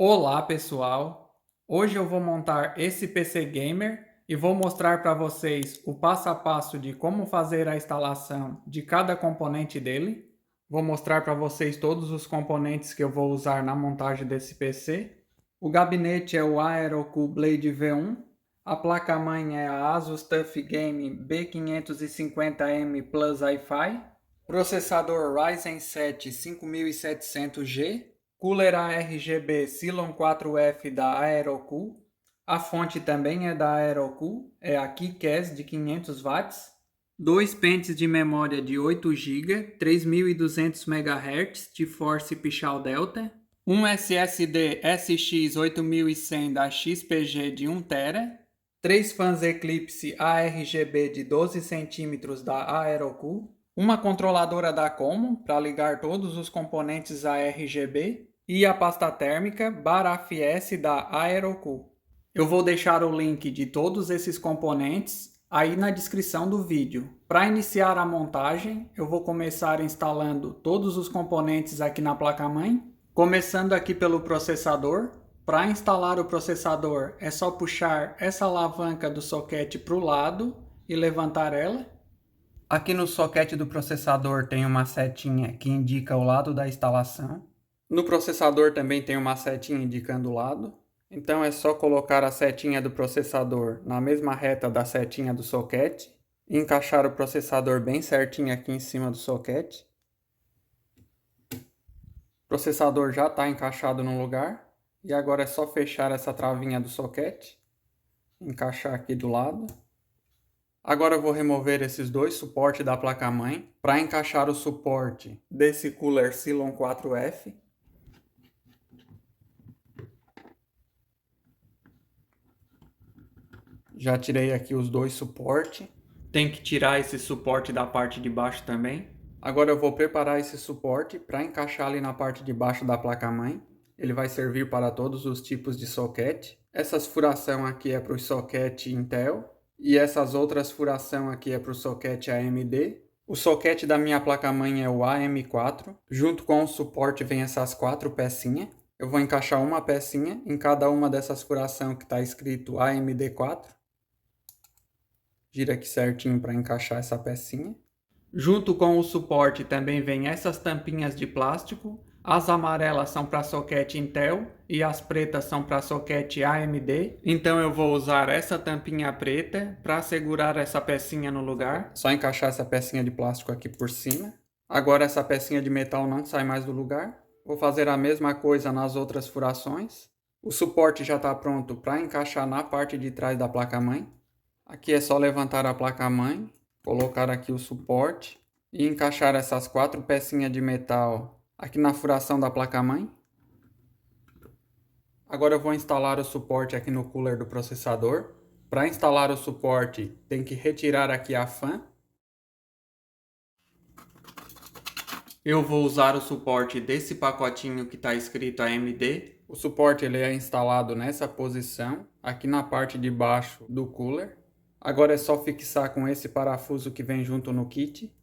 Olá pessoal, hoje eu vou montar esse PC Gamer e vou mostrar para vocês o passo a passo de como fazer a instalação de cada componente dele. Vou mostrar para vocês todos os componentes que eu vou usar na montagem desse PC. O gabinete é o Aerocool Blade V1, a placa-mãe é a Asus TUF Game B550M Plus Wi-Fi, processador Ryzen 7 5700G, cooler ARGB Cylon 4F da Aerocool. A fonte também é da Aerocool, é a KeyCast de 500 watts. Dois pentes de memória de 8 GB, 3200 MHz de Force Pichal Delta. Um SSD SX8100 da XPG de 1 TB. 3 fãs Eclipse ARGB de 12 cm da Aerocool. Uma controladora da Common para ligar todos os componentes ARGB e a pasta térmica BARAF-S da Aerocool. Eu vou deixar o link de todos esses componentes aí na descrição do vídeo. Para iniciar a montagem, eu vou começar instalando todos os componentes aqui na placa-mãe, começando aqui pelo processador. Para instalar o processador, é só puxar essa alavanca do soquete para o lado e levantar ela. Aqui no soquete do processador tem uma setinha que indica o lado da instalação. No processador também tem uma setinha indicando o lado. Então é só colocar a setinha do processador na mesma reta da setinha do soquete e encaixar o processador bem certinho aqui em cima do soquete. O processador já está encaixado no lugar e agora é só fechar essa travinha do soquete, encaixar aqui do lado. Agora eu vou remover esses dois suportes da placa-mãe para encaixar o suporte desse cooler Cylon 4F. Já tirei aqui os dois suportes. Tem que tirar esse suporte da parte de baixo também. Agora eu vou preparar esse suporte para encaixar ali na parte de baixo da placa-mãe. Ele vai servir para todos os tipos de soquete. Essas furação aqui é para o soquete Intel. E essas outras furação aqui é para o soquete AMD. O soquete da minha placa-mãe é o AM4. Junto com o suporte vem essas 4 pecinhas. Eu vou encaixar uma pecinha em cada uma dessas furação que está escrito AMD4. Gira aqui certinho para encaixar essa pecinha. Junto com o suporte também vem essas tampinhas de plástico. As amarelas são para soquete Intel e as pretas são para soquete AMD. Então eu vou usar essa tampinha preta para segurar essa pecinha no lugar. Só encaixar essa pecinha de plástico aqui por cima. Agora essa pecinha de metal não sai mais do lugar. Vou fazer a mesma coisa nas outras furações. O suporte já está pronto para encaixar na parte de trás da placa-mãe. Aqui é só levantar a placa-mãe, colocar aqui o suporte e encaixar essas 4 pecinhas de metal aqui na furação da placa-mãe. Agora eu vou instalar o suporte aqui no cooler do processador. Para instalar o suporte, tem que retirar aqui a fã. Eu vou usar o suporte desse pacotinho que está escrito AMD. O suporte ele é instalado nessa posição, aqui na parte de baixo do cooler. Agora é só fixar com esse parafuso que vem junto no kit.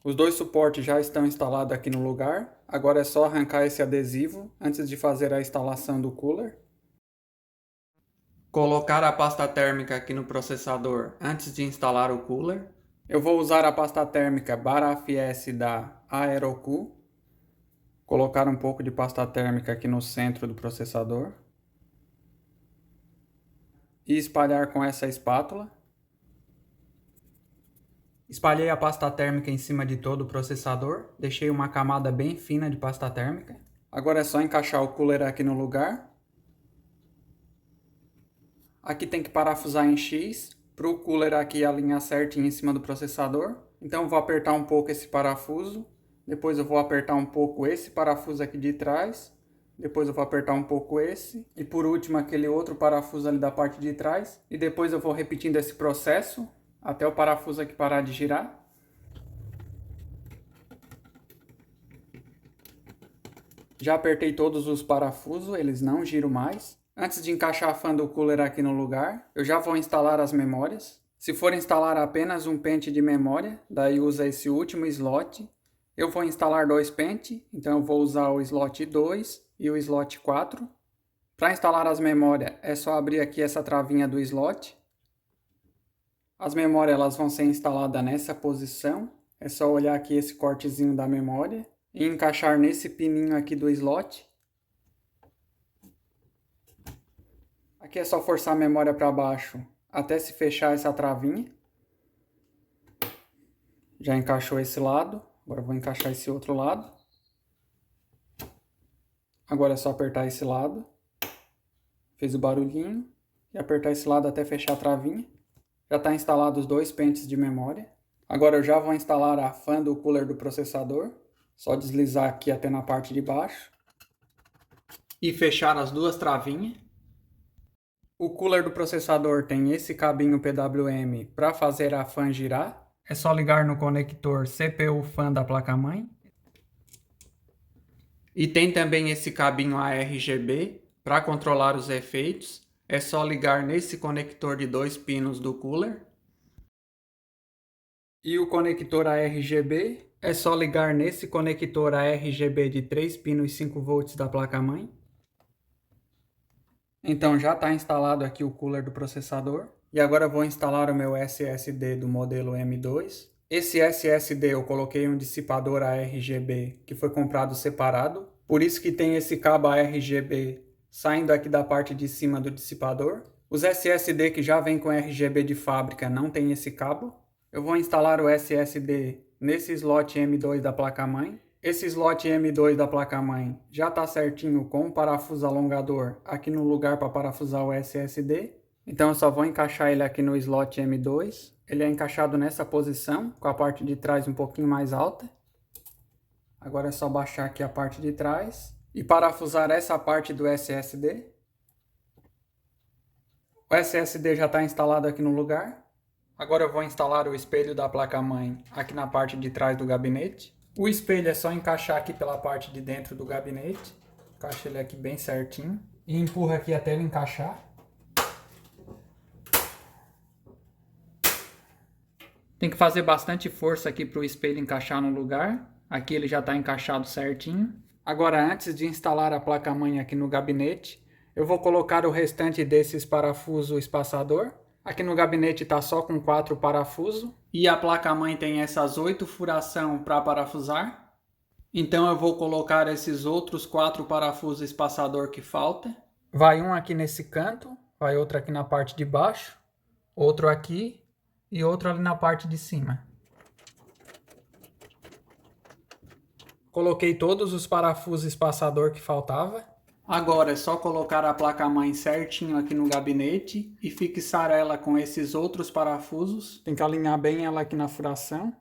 Os dois suportes já estão instalados aqui no lugar. Agora é só arrancar esse adesivo antes de fazer a instalação do cooler. Colocar a pasta térmica aqui no processador antes de instalar o cooler. Eu vou usar a pasta térmica BARAF-S da Aerocool. Colocar um pouco de pasta térmica aqui no centro do processador. E espalhar com essa espátula. Espalhei a pasta térmica em cima de todo o processador, deixei uma camada bem fina de pasta térmica. Agora é só encaixar o cooler aqui no lugar. Aqui tem que parafusar em X, para o cooler aqui alinhar certinho em cima do processador. Então eu vou apertar um pouco esse parafuso, depois eu vou apertar um pouco esse parafuso aqui de trás. Depois eu vou apertar um pouco esse. E por último aquele outro parafuso ali da parte de trás. E depois eu vou repetindo esse processo até o parafuso aqui parar de girar. Já apertei todos os parafusos, eles não giram mais. Antes de encaixar a fã do cooler aqui no lugar, eu já vou instalar as memórias. Se for instalar apenas um pente de memória, daí usa esse último slot. Eu vou instalar dois pentes, então eu vou usar o slot 2 e o slot 4. Para instalar as memórias, é só abrir aqui essa travinha do slot. As memórias elas vão ser instaladas nessa posição. É só olhar aqui esse cortezinho da memória e encaixar nesse pininho aqui do slot. Aqui é só forçar a memória para baixo até se fechar essa travinha. Já encaixou esse lado. Agora eu vou encaixar esse outro lado. Agora é só apertar esse lado. Fez o barulhinho. E apertar esse lado até fechar a travinha. Já está instalado os dois pentes de memória. Agora eu já vou instalar a fan do cooler do processador. Só deslizar aqui até na parte de baixo. E fechar as duas travinhas. O cooler do processador tem esse cabinho PWM para fazer a fan girar. É só ligar no conector CPU fan da placa-mãe. E tem também esse cabinho ARGB para controlar os efeitos. É só ligar nesse conector de 2 pinos do cooler. E o conector ARGB é só ligar nesse conector ARGB de 3 pinos e 5 volts da placa-mãe. Então já está instalado aqui o cooler do processador. E agora eu vou instalar o meu SSD do modelo M2. Esse SSD eu coloquei um dissipador ARGB que foi comprado separado. Por isso que tem esse cabo ARGB saindo aqui da parte de cima do dissipador. Os SSD que já vem com RGB de fábrica não tem esse cabo. Eu vou instalar o SSD nesse slot M2 da placa-mãe. Esse slot M2 da placa-mãe já está certinho com o parafuso alongador aqui no lugar para parafusar o SSD. Então eu só vou encaixar ele aqui no slot M2. Ele é encaixado nessa posição, com a parte de trás um pouquinho mais alta. Agora é só baixar aqui a parte de trás e parafusar essa parte do SSD. O SSD já está instalado aqui no lugar. Agora eu vou instalar o espelho da placa-mãe aqui na parte de trás do gabinete. O espelho é só encaixar aqui pela parte de dentro do gabinete. Encaixa ele aqui bem certinho. E empurra aqui até ele encaixar. Tem que fazer bastante força aqui para o espelho encaixar no lugar. Aqui ele já está encaixado certinho. Agora, antes de instalar a placa-mãe aqui no gabinete, eu vou colocar o restante desses parafusos espaçador. Aqui no gabinete está só com 4 parafusos. E a placa-mãe tem essas 8 furação para parafusar. Então eu vou colocar esses outros 4 parafusos espaçador que falta. Vai um aqui nesse canto, vai outro aqui na parte de baixo, outro aqui e outro ali na parte de cima. Coloquei todos os parafusos espaçador que faltava. Agora é só colocar a placa-mãe certinho aqui no gabinete e fixar ela com esses outros parafusos. Tem que alinhar bem ela aqui na furação.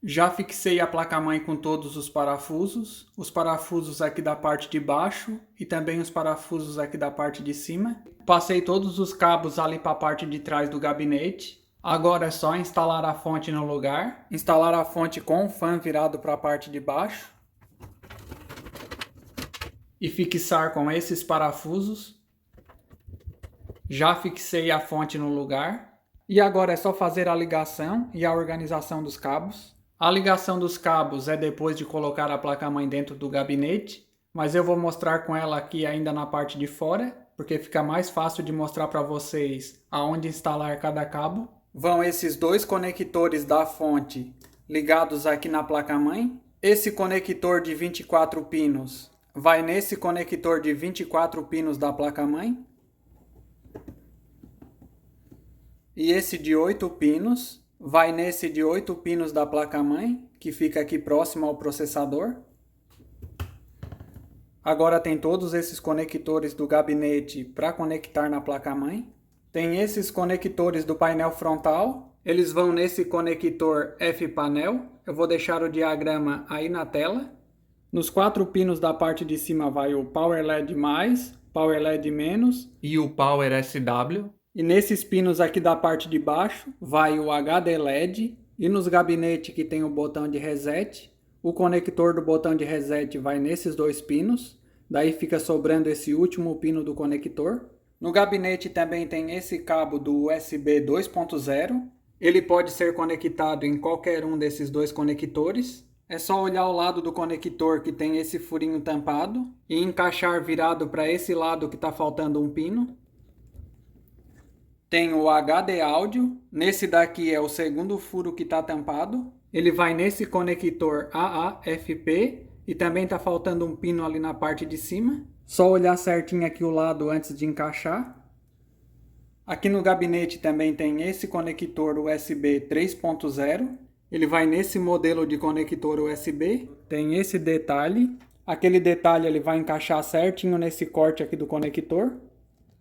Já fixei a placa-mãe com todos os parafusos aqui da parte de baixo e também os parafusos aqui da parte de cima. Passei todos os cabos ali para a parte de trás do gabinete. Agora é só instalar a fonte no lugar. Instalar a fonte com o fan virado para a parte de baixo. E fixar com esses parafusos. Já fixei a fonte no lugar. E agora é só fazer a ligação e a organização dos cabos. A ligação dos cabos é depois de colocar a placa-mãe dentro do gabinete, mas eu vou mostrar com ela aqui ainda na parte de fora, porque fica mais fácil de mostrar para vocês aonde instalar cada cabo. Vão esses dois conectores da fonte ligados aqui na placa-mãe. Esse conector de 24 pinos vai nesse conector de 24 pinos da placa-mãe. E esse de 8 pinos vai nesse de 8 pinos da placa-mãe, que fica aqui próximo ao processador. Agora tem todos esses conectores do gabinete para conectar na placa-mãe. Tem esses conectores do painel frontal. Eles vão nesse conector F-panel. Eu vou deixar o diagrama aí na tela. Nos 4 pinos da parte de cima vai o Power LED+, Power LED- e o Power SW. E nesses pinos aqui da parte de baixo vai o HD LED. E nos gabinetes que tem o botão de reset, o conector do botão de reset vai nesses dois pinos. Daí fica sobrando esse último pino do conector. No gabinete também tem esse cabo do USB 2.0. Ele pode ser conectado em qualquer um desses dois conectores. É só olhar ao lado do conector que tem esse furinho tampado e encaixar virado para esse lado que está faltando um pino. Tem o HD áudio, nesse daqui é o segundo furo que está tampado. Ele vai nesse conector AAFP e também está faltando um pino ali na parte de cima. Só olhar certinho aqui o lado antes de encaixar. Aqui no gabinete também tem esse conector USB 3.0. Ele vai nesse modelo de conector USB. Tem esse detalhe. Aquele detalhe ele vai encaixar certinho nesse corte aqui do conector.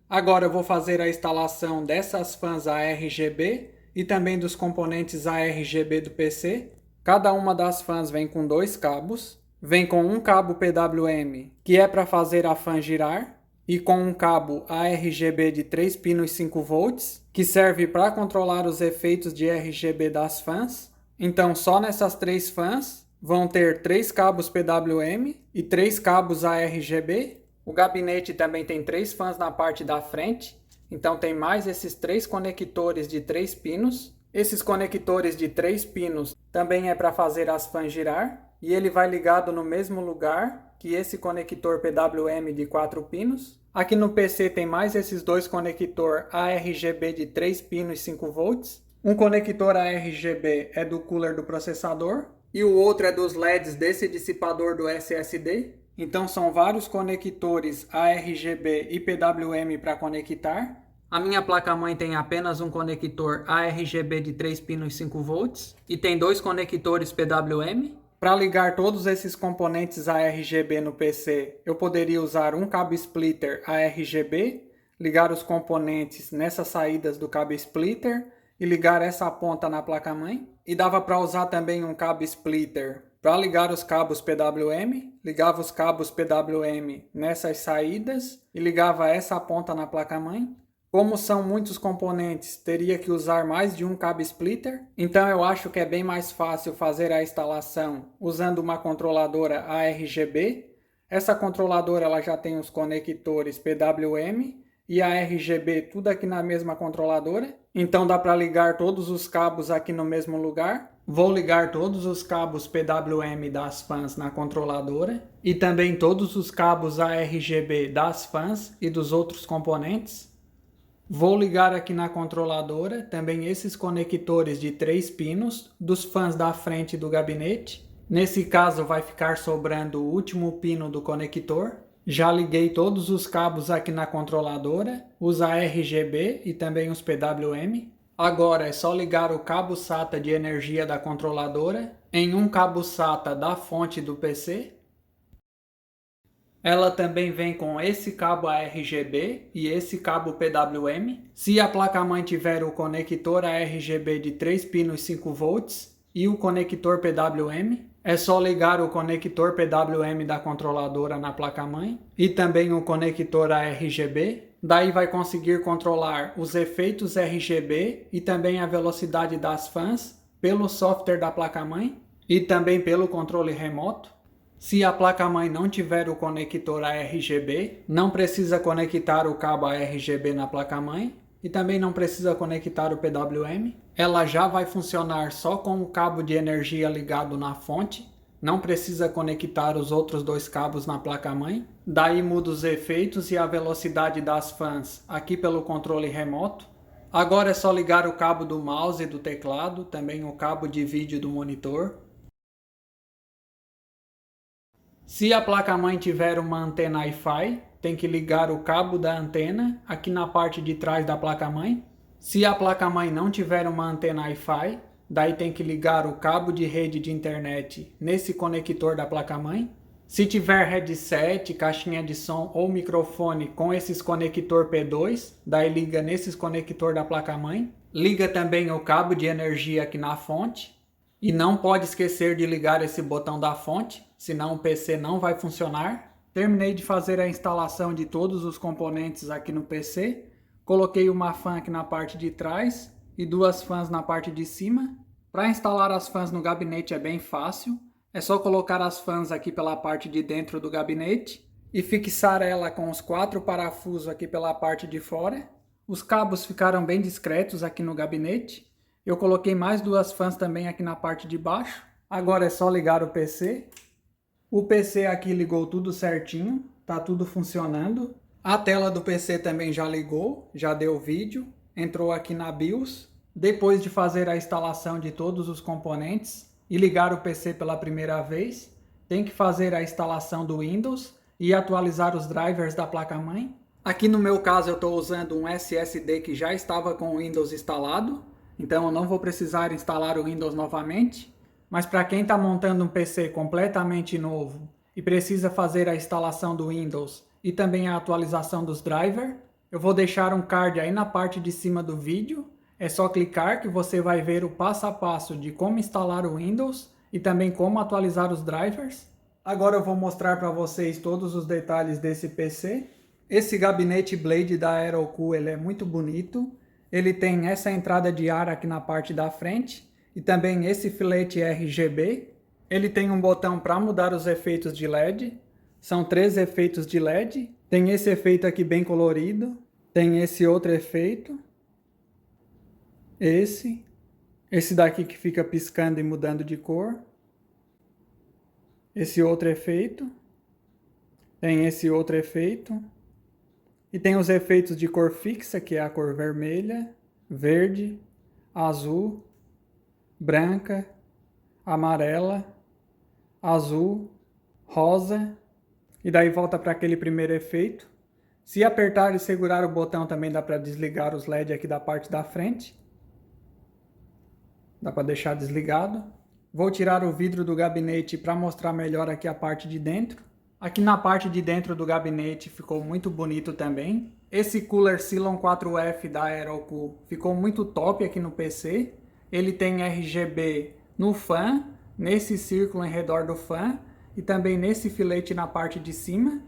Agora eu vou fazer a instalação dessas fãs ARGB e também dos componentes ARGB do PC. Cada uma das fãs vem com dois cabos. Vem com um cabo PWM, que é para fazer a fã girar, e com um cabo ARGB de 3 pinos 5 volts, que serve para controlar os efeitos de RGB das fãs. Então só nessas três fãs vão ter 3 cabos PWM e 3 cabos ARGB. O gabinete também tem 3 fãs na parte da frente, então tem mais esses 3 conectores de 3 pinos. Esses conectores de 3 pinos também é para fazer as fãs girar, e ele vai ligado no mesmo lugar que esse conector PWM de 4 pinos. Aqui no PC tem mais esses dois conectores ARGB de 3 pinos 5 volts. Um conector ARGB é do cooler do processador e o outro é dos LEDs desse dissipador do SSD. Então são vários conectores ARGB e PWM para conectar. A minha placa-mãe tem apenas um conector ARGB de 3 pinos 5 volts e tem dois conectores PWM. Para ligar todos esses componentes ARGB no PC, eu poderia usar um cabo splitter ARGB, ligar os componentes nessas saídas do cabo splitter e ligar essa ponta na placa-mãe. E dava para usar também um cabo splitter para ligar os cabos PWM, ligava os cabos PWM nessas saídas e ligava essa ponta na placa-mãe. Como são muitos componentes, teria que usar mais de um cabo splitter, então eu acho que é bem mais fácil fazer a instalação usando uma controladora ARGB. Essa controladora ela já tem os conectores PWM e ARGB tudo aqui na mesma controladora, então dá para ligar todos os cabos aqui no mesmo lugar. Vou ligar todos os cabos PWM das fãs na controladora e também todos os cabos ARGB das fãs e dos outros componentes. Vou ligar aqui na controladora também esses conectores de 3 pinos dos fãs da frente do gabinete. Nesse caso vai ficar sobrando o último pino do conector. Já liguei todos os cabos aqui na controladora, os ARGB e também os PWM. Agora é só ligar o cabo SATA de energia da controladora em um cabo SATA da fonte do PC. Ela também vem com esse cabo ARGB e esse cabo PWM. Se a placa-mãe tiver o conector ARGB de 3 pinos 5 volts e o conector PWM, é só ligar o conector PWM da controladora na placa-mãe e também o conector ARGB. Daí vai conseguir controlar os efeitos RGB e também a velocidade das fãs pelo software da placa-mãe e também pelo controle remoto. Se a placa-mãe não tiver o conector ARGB, não precisa conectar o cabo ARGB na placa-mãe e também não precisa conectar o PWM. Ela já vai funcionar só com o cabo de energia ligado na fonte, não precisa conectar os outros dois cabos na placa-mãe. Daí muda os efeitos e a velocidade das fãs aqui pelo controle remoto. Agora é só ligar o cabo do mouse e do teclado, também o cabo de vídeo do monitor. Se a placa-mãe tiver uma antena Wi-Fi, tem que ligar o cabo da antena aqui na parte de trás da placa-mãe. Se a placa-mãe não tiver uma antena Wi-Fi, daí tem que ligar o cabo de rede de internet nesse conector da placa-mãe. Se tiver headset, caixinha de som ou microfone com esses conector P2, daí liga nesses conector da placa-mãe. Liga também o cabo de energia aqui na fonte. E não pode esquecer de ligar esse botão da fonte, senão o PC não vai funcionar. Terminei de fazer a instalação de todos os componentes aqui no PC. Coloquei uma fã aqui na parte de trás e duas fãs na parte de cima. Para instalar as fãs no gabinete é bem fácil. É só colocar as fãs aqui pela parte de dentro do gabinete e fixar ela com os 4 parafusos aqui pela parte de fora. Os cabos ficaram bem discretos aqui no gabinete. Eu coloquei mais 2 fãs também aqui na parte de baixo. Agora é só ligar o PC. O PC aqui ligou tudo certinho, tá tudo funcionando. A tela do PC também já ligou, já deu vídeo, entrou aqui na BIOS. Depois de fazer a instalação de todos os componentes e ligar o PC pela primeira vez, tem que fazer a instalação do Windows e atualizar os drivers da placa-mãe. Aqui no meu caso eu estou usando um SSD que já estava com o Windows instalado, então eu não vou precisar instalar o Windows novamente. Mas para quem está montando um PC completamente novo e precisa fazer a instalação do Windows e também a atualização dos drivers, eu vou deixar um card aí na parte de cima do vídeo. É só clicar que você vai ver o passo a passo de como instalar o Windows e também como atualizar os drivers. Agora eu vou mostrar para vocês todos os detalhes desse PC. Esse gabinete Blade da Aerocool, ele é muito bonito. Ele tem essa entrada de ar aqui na parte da frente e também esse filete RGB. Ele tem um botão para mudar os efeitos de LED. São 3 efeitos de LED. Tem esse efeito aqui bem colorido. Tem esse outro efeito. Esse daqui que fica piscando e mudando de cor. Esse outro efeito. Tem esse outro efeito. E tem os efeitos de cor fixa, que é a cor vermelha, verde, azul, branca, amarela, azul, rosa. E daí volta para aquele primeiro efeito. Se apertar e segurar o botão também dá para desligar os LED aqui da parte da frente. Dá para deixar desligado. Vou tirar o vidro do gabinete para mostrar melhor aqui a parte de dentro. Aqui na parte de dentro do gabinete ficou muito bonito também. Esse cooler Cylon 4F da Aerocool ficou muito top aqui no PC. Ele tem RGB no fã, nesse círculo em redor do fã e também nesse filete na parte de cima.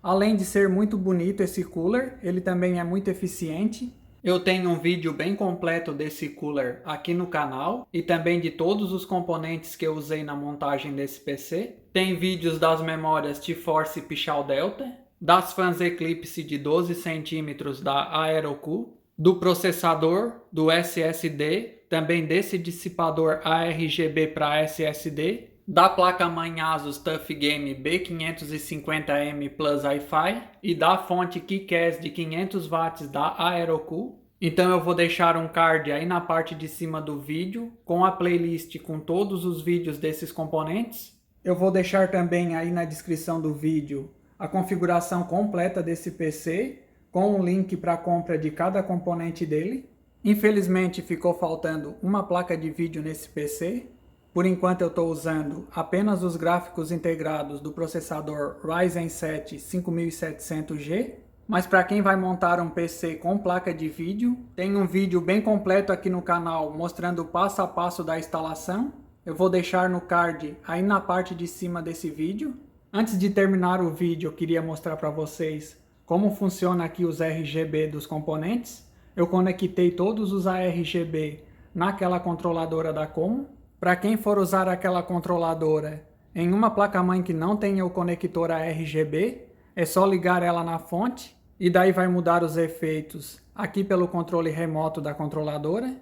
Além de ser muito bonito esse cooler, ele também é muito eficiente. Eu tenho um vídeo bem completo desse cooler aqui no canal e também de todos os componentes que eu usei na montagem desse PC. Tem vídeos das memórias GeForce Pichau Delta, das fãs Eclipse de 12 cm da Aerocool, do processador, do SSD, também desse dissipador ARGB para SSD, da placa-mãe Asus TUF Game B550M Plus Wi-Fi e da fonte KiCad de 500 watts da Aerocool. Então eu vou deixar um card aí na parte de cima do vídeo com a playlist com todos os vídeos desses componentes. Eu vou deixar também aí na descrição do vídeo a configuração completa desse PC com um link para a compra de cada componente dele. Infelizmente ficou faltando uma placa de vídeo nesse PC. Por enquanto eu estou usando apenas os gráficos integrados do processador Ryzen 7 5700G, mas para quem vai montar um PC com placa de vídeo, tem um vídeo bem completo aqui no canal mostrando o passo a passo da instalação. Eu vou deixar no card aí na parte de cima desse vídeo. Antes de terminar o vídeo, eu queria mostrar para vocês como funciona aqui os RGB dos componentes. Eu conectei todos os ARGB naquela controladora da Common. Para quem for usar aquela controladora em uma placa-mãe que não tenha o conector ARGB, é só ligar ela na fonte e daí vai mudar os efeitos aqui pelo controle remoto da controladora.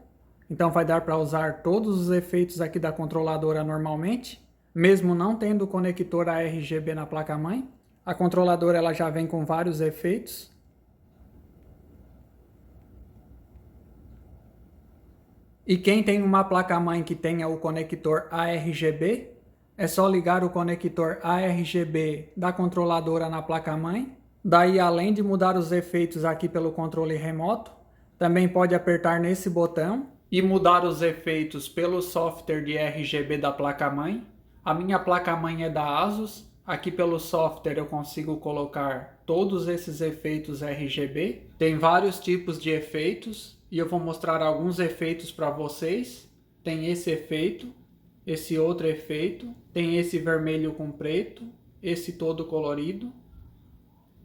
Então vai dar para usar todos os efeitos aqui da controladora normalmente, mesmo não tendo o conector ARGB na placa-mãe. A controladora ela já vem com vários efeitos. E quem tem uma placa-mãe que tenha o conector ARGB, é só ligar o conector ARGB da controladora na placa-mãe. Daí, além de mudar os efeitos aqui pelo controle remoto, também pode apertar nesse botão e mudar os efeitos pelo software de RGB da placa-mãe. A minha placa-mãe é da Asus. Aqui pelo software eu consigo colocar todos esses efeitos RGB. Tem vários tipos de efeitos. E eu vou mostrar alguns efeitos para vocês. Tem esse efeito, esse outro efeito, tem esse vermelho com preto, esse todo colorido.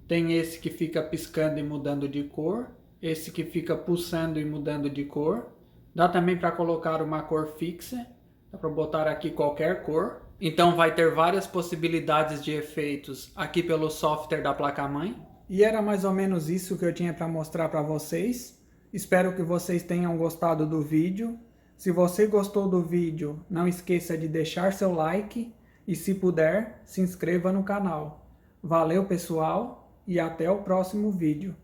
Tem esse que fica piscando e mudando de cor, esse que fica pulsando e mudando de cor. Dá também para colocar uma cor fixa, dá para botar aqui qualquer cor. Então vai ter várias possibilidades de efeitos aqui pelo software da placa-mãe. E era mais ou menos isso que eu tinha para mostrar para vocês. Espero que vocês tenham gostado do vídeo. Se você gostou do vídeo, não esqueça de deixar seu like e, se puder, se inscreva no canal. Valeu, pessoal, e até o próximo vídeo.